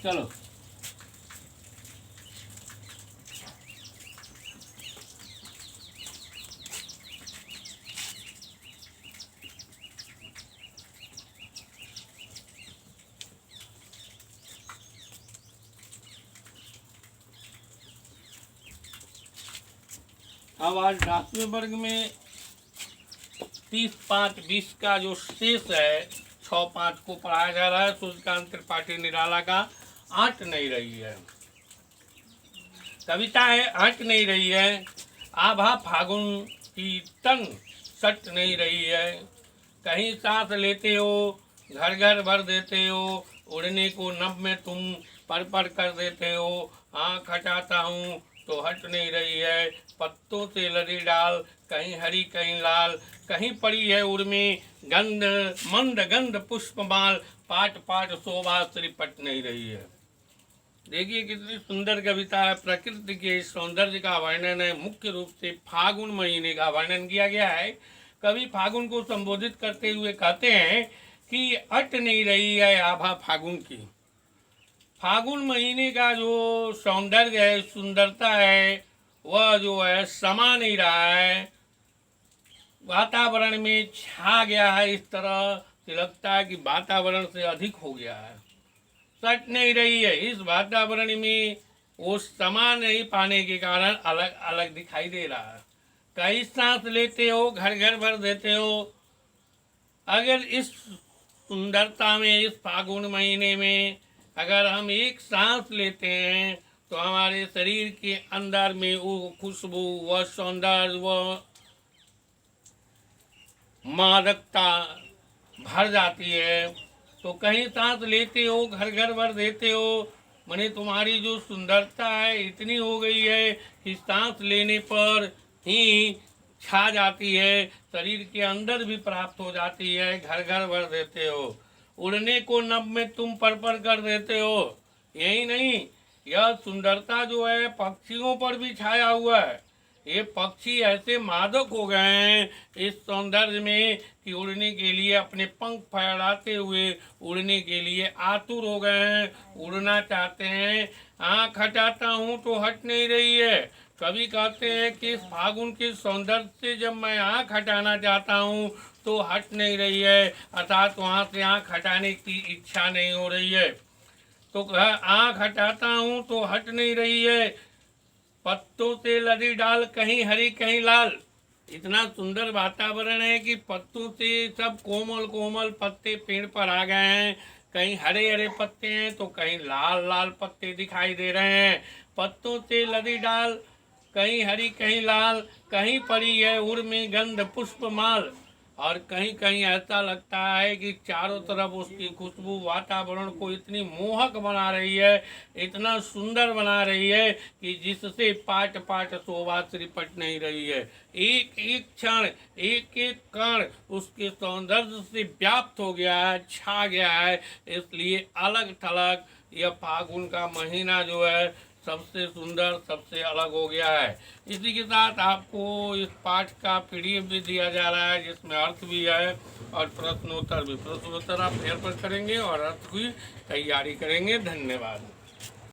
चलो अब आज 10वें वर्ग में 30-5-20 का जो शेष है 6-5 को पढ़ाया जा रहा है। सूर्यकांत त्रिपाठी निराला का आंट नहीं रही है, कविता है आंट नहीं रही है। आभा फागुन की तन सट नहीं रही है। कहीं सांस लेते हो घर घर भर देते हो, उड़ने को नभ में तुम पर कर देते हो। आँख हटाता हूँ तो हट नहीं रही है। पत्तों से लदी डाल कहीं हरी कहीं लाल, कहीं पड़ी है उर्मी गंध मंद गंध पुष्पमाल। पाट पाट शोभा श्रीपट नहीं रही है। देखिए कितनी सुंदर कविता है। प्रकृति के सौंदर्य का वर्णन है। मुख्य रूप से फागुन महीने का वर्णन किया गया है। कवि फागुन को संबोधित करते हुए कहते हैं कि अट नहीं रही है आभा फागुन की। फागुन महीने का जो सौंदर्य है, सुंदरता है, वह जो है समा नहीं रहा है। वातावरण में छा गया है। इस तरह से लगता है कि वातावरण से अधिक हो गया है। सट नहीं रही है। इस वातावरण में वो समा नहीं पाने के कारण अलग अलग दिखाई दे रहा है। कई सांस लेते हो घर घर भर देते हो। अगर इस सुंदरता में, इस फागुन महीने में अगर हम एक सांस लेते हैं तो हमारे शरीर के अंदर में वो खुशबू, वह सौंदर्य, वह मादकता भर जाती है। तो कहीं सांस लेते हो घर घर भर देते हो, माने तुम्हारी जो सुंदरता है इतनी हो गई है कि सांस लेने पर ही छा जाती है, शरीर के अंदर भी प्राप्त हो जाती है। घर घर भर देते हो, उड़ने को नभ में तुम पर कर देते हो। यही नहीं, यह सुंदरता जो है पक्षियों पर भी छाया हुआ है। ये पक्षी ऐसे मादक हो गए हैं इस सौंदर्य में कि उड़ने के लिए अपने पंख फैलाते हुए उड़ने के लिए आतुर हो गए हैं, उड़ना चाहते हैं। आँख हटाता हूँ तो हट नहीं रही है। कवि कहते हैं कि इस फागुन के सौंदर्य से जब मैं आँख हटाना चाहता हूँ तो हट नहीं रही है, अर्थात वहाँ से आँख हटाने की इच्छा नहीं हो रही है। तो आँख हटाता हूँ तो हट नहीं रही है। पत्तों से लदी डाल कहीं हरी कहीं लाल। इतना सुंदर वातावरण है कि पत्तों से सब कोमल कोमल पत्ते पेड़ पर आ गए हैं। कहीं हरे हरे पत्ते हैं तो कहीं लाल लाल पत्ते दिखाई दे रहे हैं। पत्तों से लदी डाल कहीं हरी कहीं लाल, कहीं पड़ी है उर्मी गंध पुष्पमाल। और कहीं कहीं ऐसा लगता है कि चारों तरफ उसकी खुशबू वातावरण को इतनी मोहक बना रही है, इतना सुंदर बना रही है कि जिससे पाट पाट शोभा त्रिपट नहीं रही है। एक एक क्षण, एक एक कण उसके सौंदर्य से व्याप्त हो गया है, छा गया है। इसलिए अलग थलग यह फागुन का महीना जो है सबसे सुंदर, सबसे अलग हो गया है। इसी के साथ आपको इस पाठ का PDF भी दिया जा रहा है जिसमें अर्थ भी है और प्रश्नोत्तर भी। प्रश्नोत्तर आप घर पर करेंगे और अर्थ की तैयारी करेंगे। धन्यवाद।